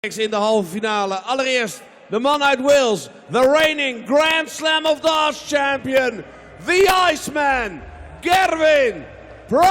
In de halve finale. Allereerst de man uit Wales, the reigning Grand Slam of Darts champion, the Iceman, Gerwen Price.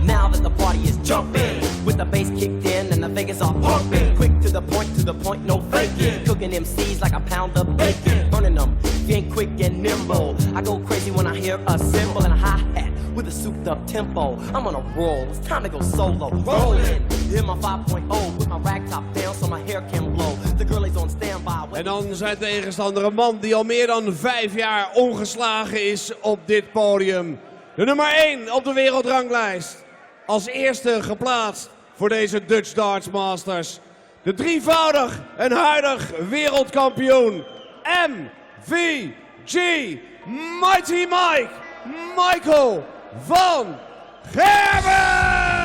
Now that the party is jumping, with the bass kicked in and the Vegas are pumping, quick to the point, no faking, cooking MCs like a pound of bacon, burning them, being quick and nimble. I go crazy when I hear a cymbal and a hi-hat with a souped up tempo. I'm on a roll, it's time to go solo. Rolling, hit my 5.0 with my rag top down so my hair can blow. The girl is on standby. En dan zijn tegenstander een man die al meer dan 5 jaar ongeslagen is op dit podium. De nummer 1 op de wereldranglijst. Als eerste geplaatst voor deze Dutch Darts Masters. De drievoudig en huidig wereldkampioen MVG Mighty Mike Michael van Gerwen!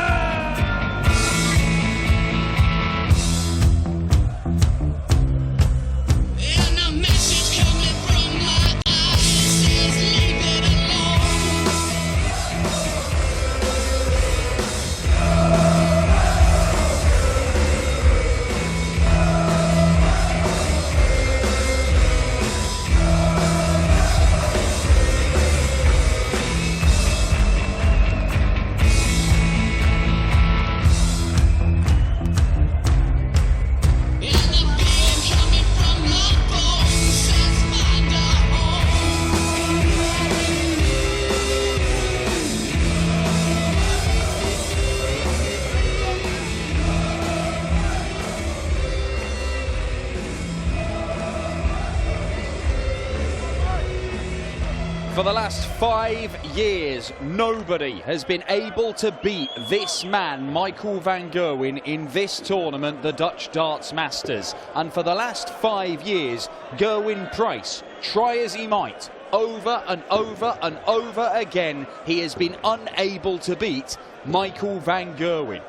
For the last 5 years, nobody has been able to beat this man, Michael van Gerwen, in this tournament, the Dutch Darts Masters. And for the last 5 years, Gerwen Price, try as he might, over and over and over again, he has been unable to beat Michael van Gerwen.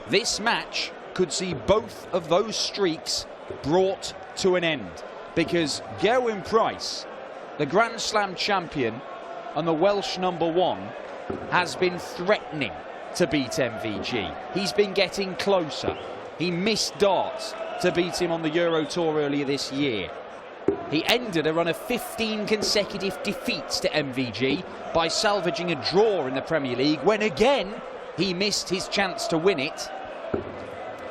This match could see both of those streaks brought to an end, because Gerwen Price, the Grand Slam champion and the Welsh #1, has been threatening to beat MVG. He's been getting closer. He missed darts to beat him on the Euro Tour earlier this year. He ended a run of 15 consecutive defeats to MVG by salvaging a draw in the Premier League when again he missed his chance to win it.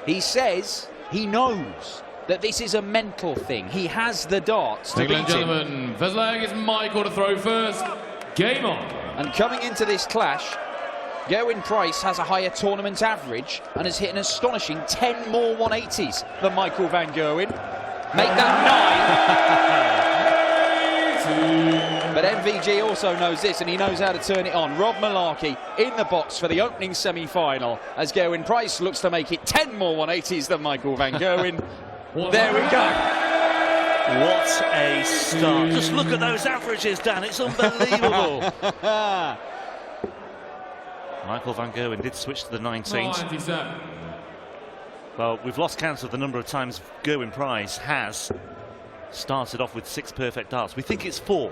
He says he knows that this is a mental thing. He has the darts to beat him. Ladies and gentlemen, first leg is Michael to throw first. Game on. And coming into this clash, Gerwen Price has a higher tournament average and has hit an astonishing 10 more 180s than Michael van Gerwen. Make that 9. But MVG also knows this, and he knows how to turn it on. Rob Malarkey in the box for the opening semi-final as Gerwen Price looks to make it 10 more 180s than Michael van Gerwen. There we go. What a start. Just look at those averages, Dan. It's unbelievable. Michael van Gerwen did switch to the 19th. 97. Well, we've lost count of the number of times Gerwen Price has started off with 6 perfect darts. We think it's 4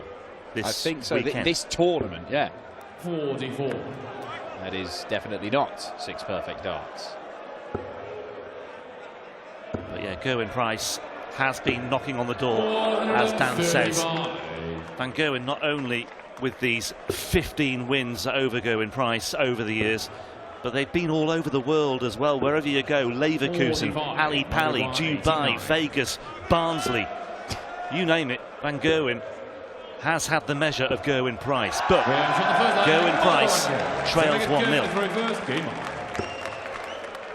this I think so. weekend. This tournament, yeah. 44. That is definitely not 6 perfect darts. But yeah, Gerwen Price has been knocking on the door, as Dan says. Van Gerwen not only with these 15 wins over Gerwen Price over the years, but they've been all over the world as well. Wherever you go, Leverkusen, Ali Pali, Dubai, Vegas, Barnsley, you name it, Van Gerwen has had the measure of Gerwen Price. But Gerwen Price trails 1-0.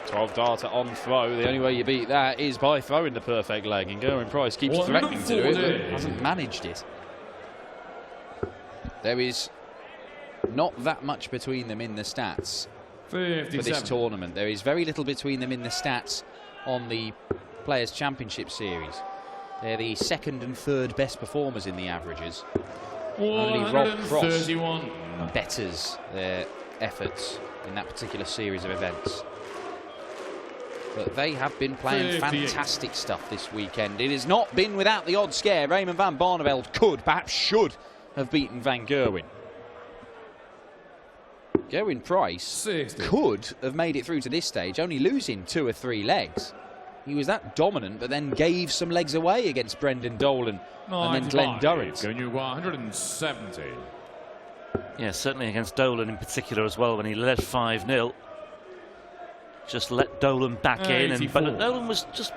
12 darter on throw. The only way you beat that is by throwing the perfect leg, and Gerwen Price keeps threatening to do it, but hasn't managed it. There is not that much between them in the stats for this tournament. There is very little between them in the stats on the Players' Championship Series. They're the 2nd and 3rd best performers in the averages. Only Rob Cross betters their efforts in that particular series of events. But they have been playing 58. fantastic stuff this weekend. It has not been without the odd scare. Raymond van Barneveld could, perhaps should, have beaten Van Gerwen. Gerwen Price 60. could have made it through to this stage, only losing 2 or 3 legs. He was that dominant, but then gave some legs away against Brendan Dolan and then Glenn Durrant. Going you 170. Yeah, certainly against Dolan in particular as well, when he led 5-0. Just let Dolan back in, but Dolan was just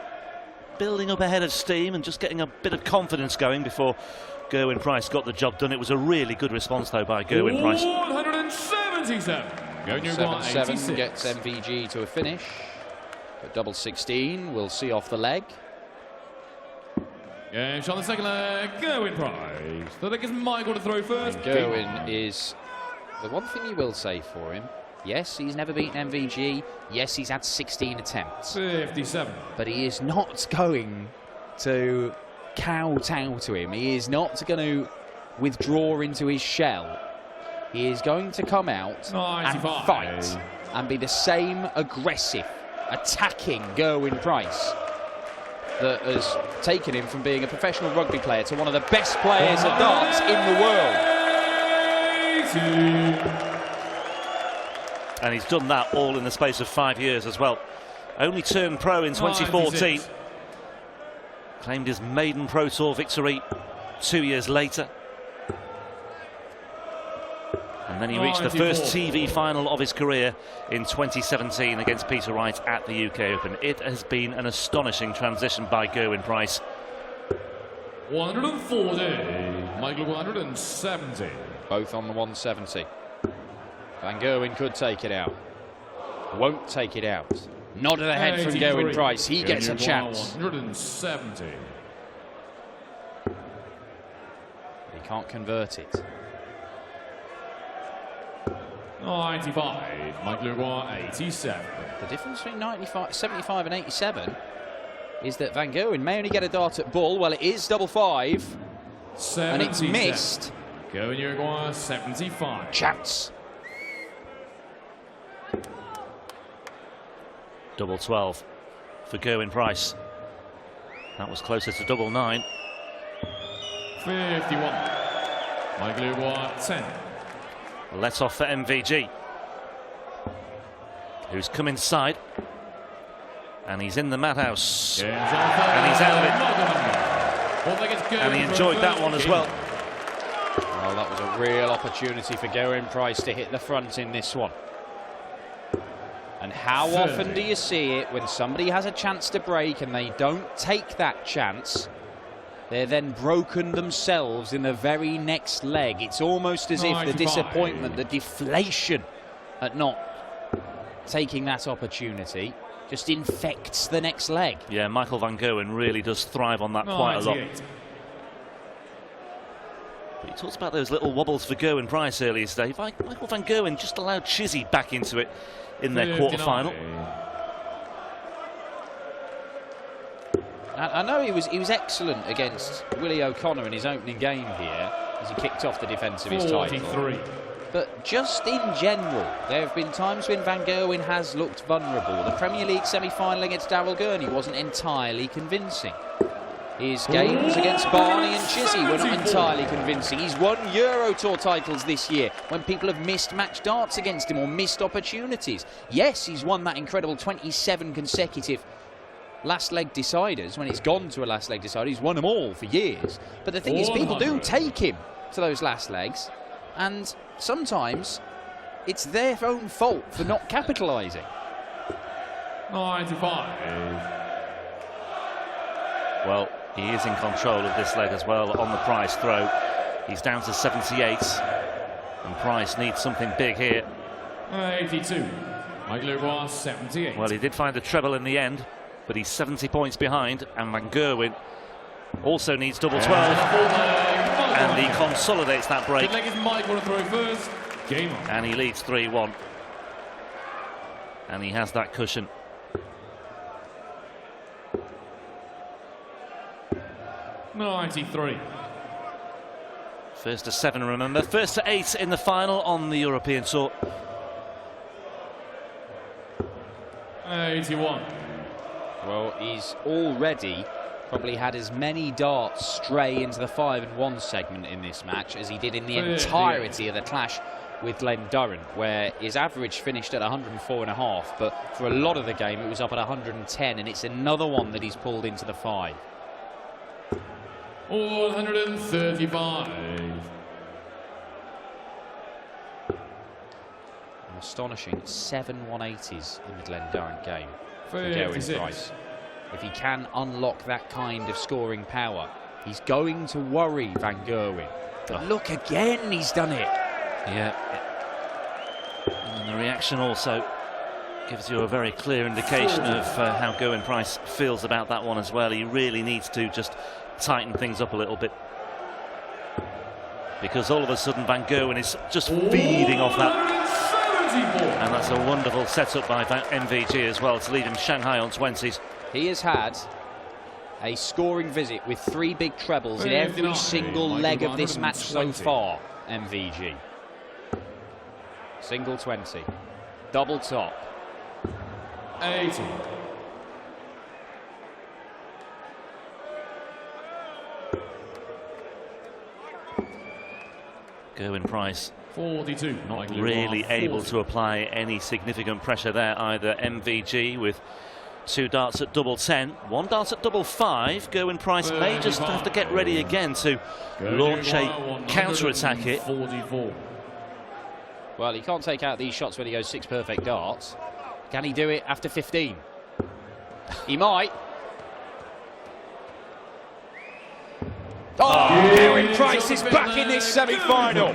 building up a head of steam and just getting a bit of confidence going before Gerwen Price got the job done. It was a really good response, though, by Gerwen Price. 177. Going you 7-7 gets MVG to a finish. But double 16 will see off the leg. Yeah, shot the second leg. Gerwen Price. The leg is Michael to throw first. And Gerwen is the one thing you will say for him. Yes, he's never beaten MVG. Yes, he's had 16 attempts. 57. But he is not going to kowtow to him. He is not going to withdraw into his shell. He is going to come out 95. and fight and be the same aggressive, attacking Gerwen Price that has taken him from being a professional rugby player to one of the best players of darts in the world. And he's done that all in the space of 5 years as well. Only turned pro in 2014. Claimed his maiden Pro Tour victory 2 years later. And then he reached the first TV final of his career in 2017 against Peter Wright at the UK Open. It has been an astonishing transition by Gerwen Price. 140. Michael 170. Both on the 170. Van Gerwen could take it out. Won't take it out. Nod of the head from Gerwen Price. He gets a chance. 170. He can't convert it. 95. Michael 87. The difference between 75 and 87 is that Van Gerwen may only get a dart at ball. Well, it is double 5. And it's missed. Going Uruguay 75. Chance. Double 12 for Gerwen Price. That was closer to double 9. 51. Michael Uruguay 10. Let off for MVG, who's come inside. And he's in the madhouse. And he's out of it. And he enjoyed that one as well. Well, that was a real opportunity for Gerwen Price to hit the front in this one. And how often do you see it when somebody has a chance to break and they don't take that chance? They're then broken themselves in the very next leg. It's almost as if the disappointment, the deflation at not taking that opportunity just infects the next leg. Yeah, Michael Van Gerwen really does thrive on that quite a lot. But he talks about those little wobbles for Gerwen Price earlier today. Michael Van Gerwen just allowed Chizzy back into it in their quarter-final. I know he was excellent against Willie O'Connor in his opening game here as he kicked off the defence of his title. But just in general, there have been times when Van Gerwen has looked vulnerable. The Premier League semi-final against Darrell Gurney wasn't entirely convincing. His games against Barney and Chizzy were not entirely convincing. He's won Euro Tour titles this year when people have missed match darts against him or missed opportunities. Yes, he's won that incredible 27 consecutive last leg deciders. When it's gone to a last leg decider, he's won them all for years. But the thing is, people do take him to those last legs, and sometimes it's their own fault for not capitalising. 95. Well, he is in control of this leg as well on the Price throw. He's down to 78, and Price needs something big here. 82. Michael Uruguay 78. Well, he did find a treble in the end, but he's 70 points behind, and Van Gerwen also needs double 12. And he consolidates that break. Good leg is Michael to throw first. Game on. And he leads 3-1. And he has that cushion. '93. First to 7, remember. First to 8 in the final on the European Tour. 81. Well, he's already probably had as many darts stray into the 5 and 1 segment in this match as he did in the entirety of the clash with Glen Durrant, where his average finished at 104.5, but for a lot of the game it was up at 110, and it's another one that he's pulled into the 5. 135. An astonishing 7 180s in the Glen Durrant game for 56. Gerwen Price. If he can unlock that kind of scoring power, he's going to worry Van Gerwen. But look again, he's done it. Yeah. And the reaction also gives you a very clear indication of how Gerwen Price feels about that one as well. He really needs to just tighten things up a little bit, because all of a sudden Van Gerwen is just feeding off that, and that's a wonderful setup by MVG as well to lead him Shanghai on 20s. He has had a scoring visit with 3 big trebles in every single leg of this match so far, MVG. Single 20, double top. 80. Gerwen Price 42. not really able to apply any significant pressure there either. MVG with 2 darts at double 10, 1 dart at double 5. Gerwen Price may just have to get ready again to launch a counter-attack here. 44. Well, he can't take out these shots when he goes 6 perfect darts. Can he do it after 15? He might. Oh, Gerwen Price is back in this semi-final.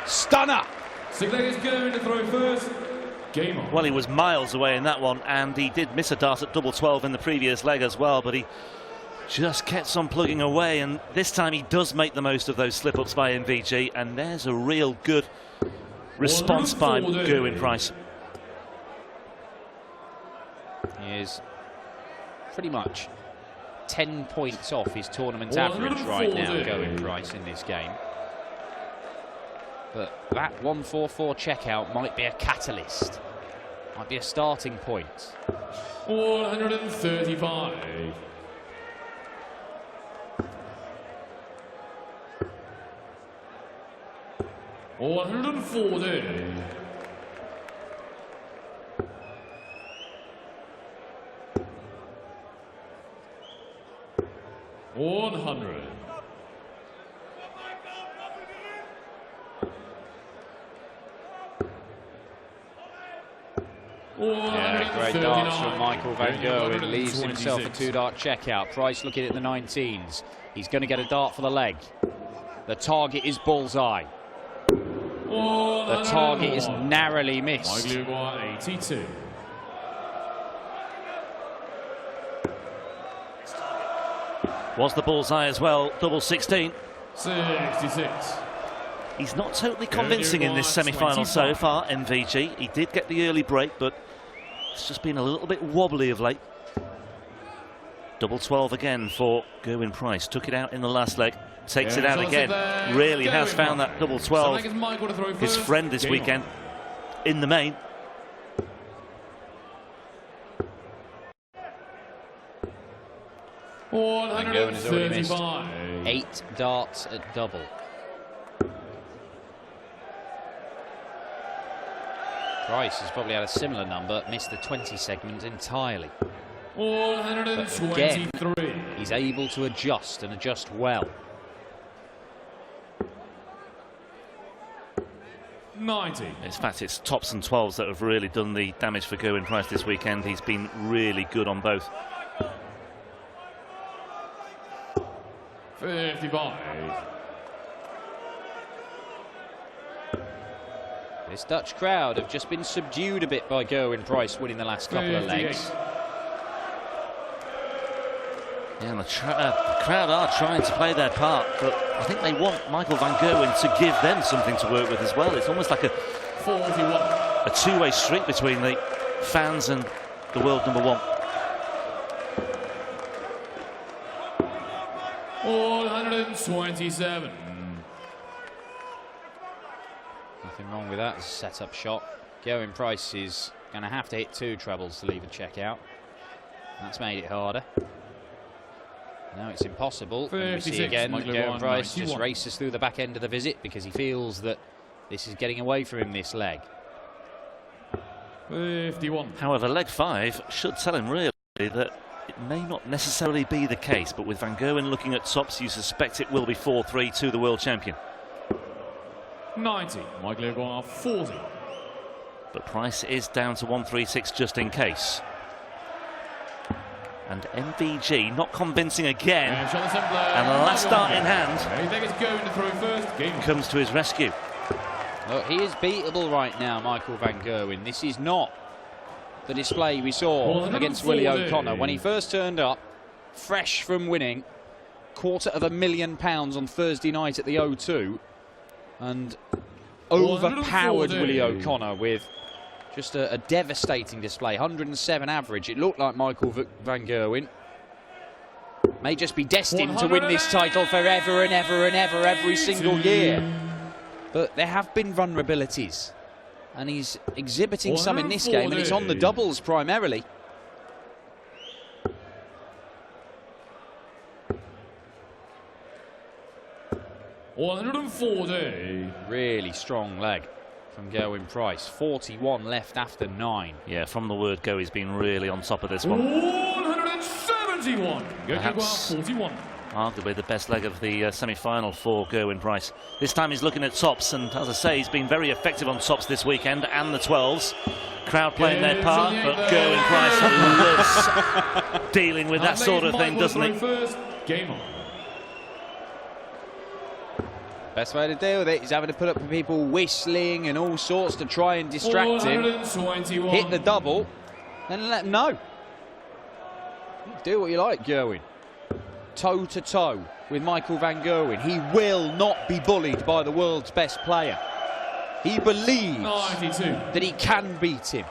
Stunner. Siglega's going to throw first. Game on. Well, he was miles away in that one, and he did miss a dart at double 12 in the previous leg as well, but he just kept on plugging away, and this time he does make the most of those slip-ups by MVG, and there's a real good response by Gerwen Price. He is pretty much 10 points off his tournament average right now, Gerwen Price, in this game. But that 144 checkout might be a catalyst, might be a starting point. 135. $140. 100. Yeah, great darts from Michael Van Gerwen. Leaves himself a 2-dart checkout. Price looking at the 19s. He's going to get a dart for the leg. The target is bullseye. The target is narrowly missed. 82. Was the bullseye as well, double 16. 66. He's not totally convincing in this semi-final so far, MVG. He did get the early break, but it's just been a little bit wobbly of late. Double 12 again for Gerwen Price. Took it out in the last leg, takes it out again. Really has found that double 12 his friend this weekend in the main. Van Gerwen has already missed 8 darts at double. Price has probably had a similar number, missed the 20 segment entirely. 123. But again, he's able to adjust and adjust well. 90. In fact, it's tops and 12s that have really done the damage for Gerwen Price this weekend. He's been really good on both. 55. This Dutch crowd have just been subdued a bit by Gerwen Price winning the last couple of legs. Yeah, and the crowd are trying to play their part, but I think they want Michael Van Gerwen to give them something to work with as well. It's almost like a 41. A two-way street between the fans and the world number 1. 127. Nothing wrong with that as a set-up shot. Gerwen Price is going to have to hit 2 trebles to leave a check out. That's made it harder. Now it's impossible. And we see 56, again, Michael Gerwen Gerwen, Price just 91. races through the back end of the visit because he feels that this is getting away from him, this leg. 51. However, leg 5 should tell him really that it may not necessarily be the case, but with Van Gerwen looking at tops, you suspect it will be 4-3 to the world champion. 90. Michael Gerwen, 40. But Price is down to 136 just in case. And MVG not convincing again. And the last start in hand I think it's going to throw first. Game. comes to his rescue. Look, he is beatable right now, Michael Van Gerwen. This is not the display we saw against Willie O'Connor when he first turned up, fresh from winning £250,000 on Thursday night at the O2, and overpowered Willie O'Connor with just a devastating display. 107 average. It looked like Michael Van Gerwen may just be destined to win this title forever and ever and ever, every single year. But there have been vulnerabilities, and he's exhibiting some in this game, and it's on the doubles primarily. $140. Really strong leg from Gerwen Price. 41 left after 9. Yeah, from the word go, he's been really on top of this one. 171. Perhaps 41. arguably the best leg of the semi-final for Gerwen Price. This time he's looking at tops, and as I say, he's been very effective on tops this weekend and the 12s. Crowd playing their part, but Gerwen Price loves dealing with that sort of thing, doesn't he? Game on. Best way to deal with it is having to put up with people whistling and all sorts to try and distract him. Hit the double, then let him know. Do what you like, Gerwen. Toe to toe with Michael Van Gerwen. He will not be bullied by the world's best player. He believes 92. that he can beat him.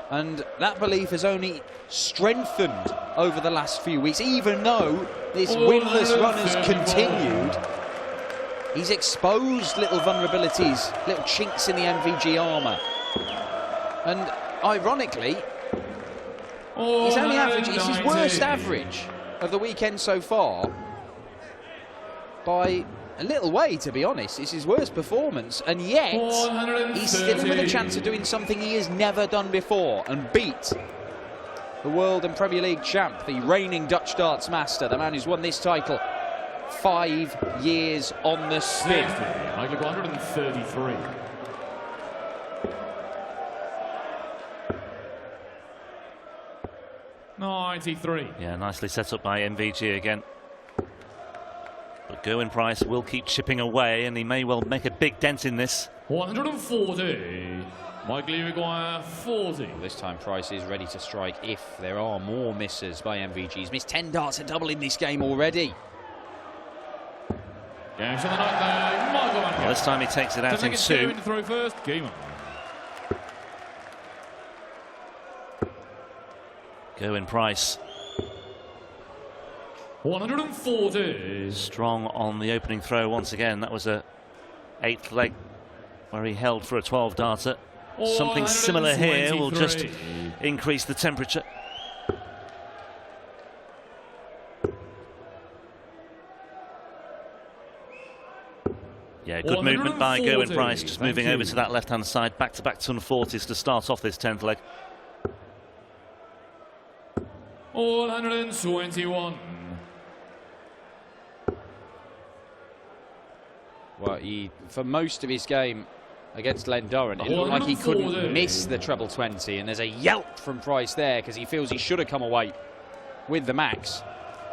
And that belief has only strengthened over the last few weeks. Even though this winless run has continued, he's exposed little vulnerabilities, little chinks in the MVG armour. And ironically, he's only averaging, it's his worst average of the weekend so far by a little way, to be honest. It's his worst performance, and yet he's still with a chance of doing something he has never done before and beat the World and Premier League champ, the reigning Dutch darts master, the man who's won this title 5 years on the spin. 133. Yeah, nicely set up by MVG again. But Gerwen Price will keep chipping away, and he may well make a big dent in this. 140. Michael Maguire, 40. Well, this time Price is ready to strike if there are more misses by MVG. He's missed 10 darts at double in this game already. Well, this time he takes it out in 2. Throw first. Game on. Gerwen Price 140. strong on the opening throw once again. That was a 8th leg where he held for a 12 darter. Something similar here will just increase the temperature. Yeah, good movement by Gerwen Price, just moving over to that left-hand side. Back-to-back ton 40s to start off this 10th leg. 121. Well, for most of his game against Lendoran, it looked like he couldn't miss the treble 20, and there's a yelp from Price there because he feels he should have come away with the max.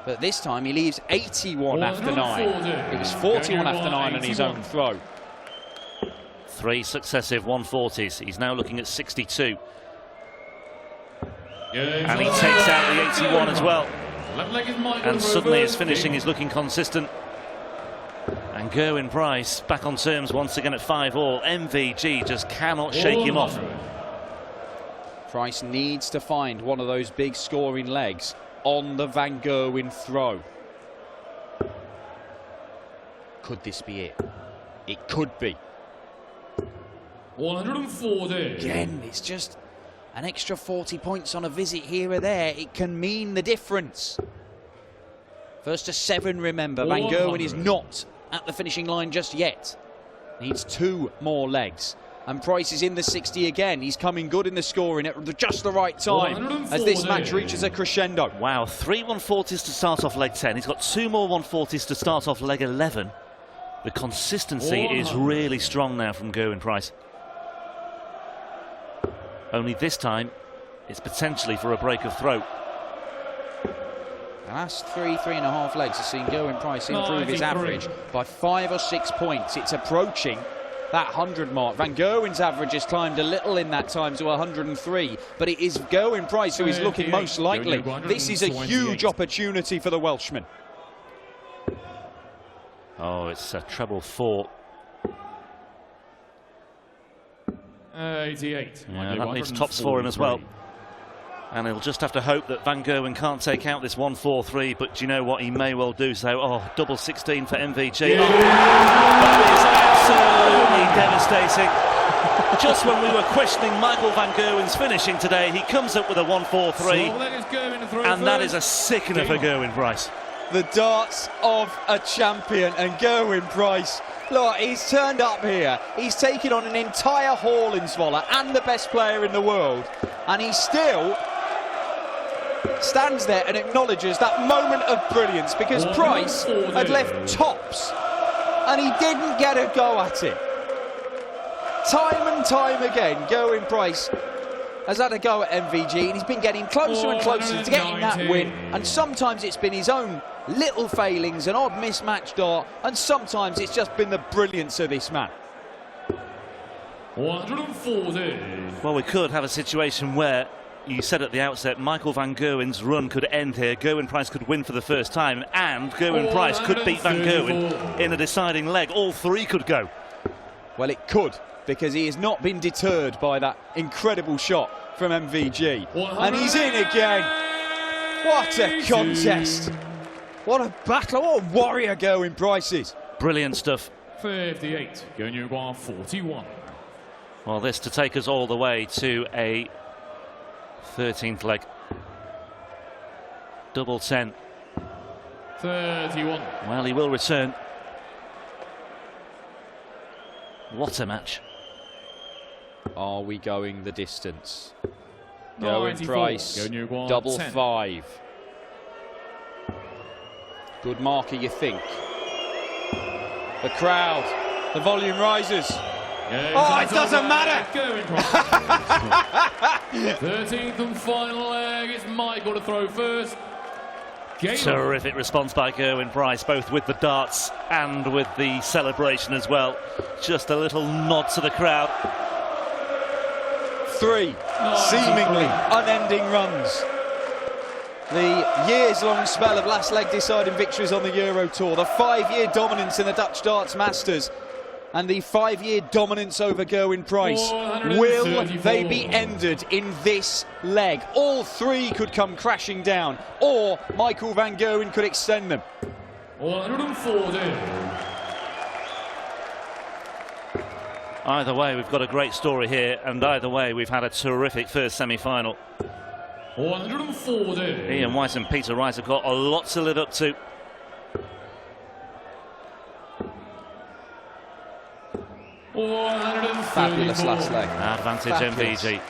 But this time he leaves 81 after 9. It was 41 after 9 on his own throw. 3 successive 140s. He's now looking at 62. And he takes out the 81 as well. And suddenly his finishing is looking consistent. And Gerwen Price back on terms once again at 5-all. MVG just cannot shake him off. Price needs to find one of those big scoring legs on the Van Gerwen throw. Could this be it? It could be. 140. Again, it's just An extra 40 points on a visit here or there, it can mean the difference. First to 7, remember. Van Gerwen is not at the finishing line just yet. Needs 2 more legs. And Price is in the 60 again. He's coming good in the scoring at just the right time as this match reaches a crescendo. Wow, 3 140s to start off leg 10. He's got 2 more 140s to start off leg 11. The consistency is really strong now from Gerwen Price. Only this time, it's potentially for a break of throat. The last 3.5 legs have seen Gerwen Price improve his average by 5 or 6 points. It's approaching that 100 mark. Van Gerwen's average has climbed a little in that time to 103, but it is Gerwen Price who is looking most likely. This is a huge opportunity for the Welshman. Oh, it's a treble 4. 88. Yeah, that leaves tops for him as well. And he'll just have to hope that Van Gerwen can't take out this 1-4-3, but do you know what? He may well do so. Oh, double 16 for MVG. Yeah. Oh, that is absolutely devastating. Just when we were questioning Michael Van Gerwen's finishing today, he comes up with a 1-4-3. And that is a sickener for Gerwen Price. The darts of a champion, and Gerwen Price, look, he's turned up here. He's taken on an entire haul in Zwolle and the best player in the world, and he still stands there and acknowledges that moment of brilliance, because Price had left tops and he didn't get a go at it. Time and time again, Gerwen Price has had a go at MVG, and he's been getting closer and closer to getting that win, and sometimes it's been his own little failings, an odd mismatched dart, and sometimes it's just been the brilliance of this man. 140. Well, we could have a situation where, you said at the outset, Michael Van Gerwen's run could end here. Gerwen Price could win for the first time, and Gerwen Price could beat Van Gerwen in a deciding leg. All 3 could go. Well, it could, because he has not been deterred by that incredible shot from MVG. And he's in again. What a contest. What a battle. What a warrior Gerwen Price is. Brilliant stuff. 58. Gerwen 41. Well, this to take us all the way to a 13th leg. Double 10. 31. Well, he will return. What a match. Are we going the distance? 94. Gerwen Price, double 10. 5. Good marker, you think. The crowd, the volume rises. Oh, it doesn't matter! 13th and final leg, it's Michael to throw first. Terrific response by Gerwen Price, both with the darts and with the celebration as well. Just a little nod to the crowd. 3 seemingly unending runs. The years-long spell of last leg deciding victories on the Euro Tour, the 5-year dominance in the Dutch Darts Masters, and the 5-year dominance over Gerwen Price. Will they be ended in this leg? All 3 could come crashing down, or Michael Van Gerwen could extend them. 140. Either way, we've got a great story here, and either way, we've had a terrific first semi-final. 140. Ian White and Peter Wright have got a lot to live up to. Fabulous last leg. Advantage MVG.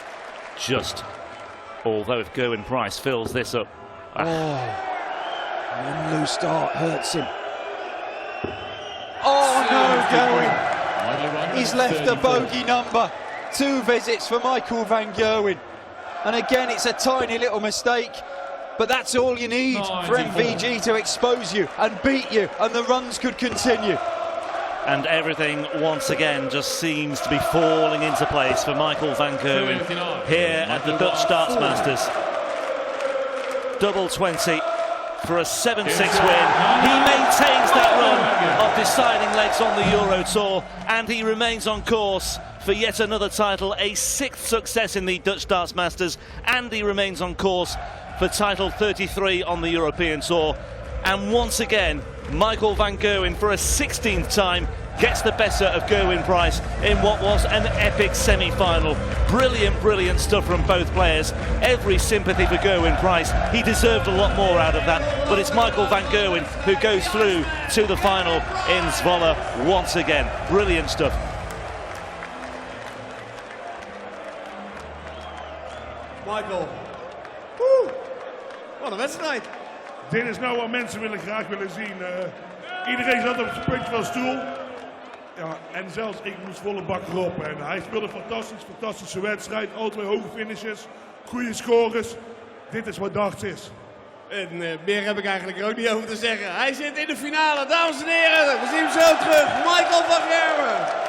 Just, although if Gerwen Price fills this up. One loose dart hurts him. Oh no, Gerwen. He's left a bogey number. 2 visits for Michael Van Gerwen. And again, it's a tiny little mistake, but that's all you need for MVG to expose you and beat you, and the runs could continue. And everything, once again, just seems to be falling into place for Michael Van Gerwen here at the Dutch Darts Masters. Double 20 for a 7-6 win. He maintains that run of deciding legs on the Euro Tour, and he remains on course for yet another title, a 6th success in the Dutch Darts Masters, and he remains on course for title 33 on the European Tour. And once again, Michael Van Gerwen, for a 16th time, gets the better of Gerwen Price in what was an epic semi-final. Brilliant, brilliant stuff from both players. Every sympathy for Gerwen Price. He deserved a lot more out of that, but it's Michael van Gerwen who goes through to the final in Zwolle once again. Brilliant stuff. Michael. Woe, wat een wedstrijd. Dit is nou wat mensen graag willen zien. Iedereen zat op zijn puntje van stoel. Ja, en zelfs ik moest volle bak erop. En hij speelde fantastische wedstrijd. Alle twee hoge finishes, goede scores. Dit is wat darts is. En meer heb ik eigenlijk er ook niet over te zeggen. Hij zit in de finale, dames en heren. We zien hem zo terug. Michael van Gerwen.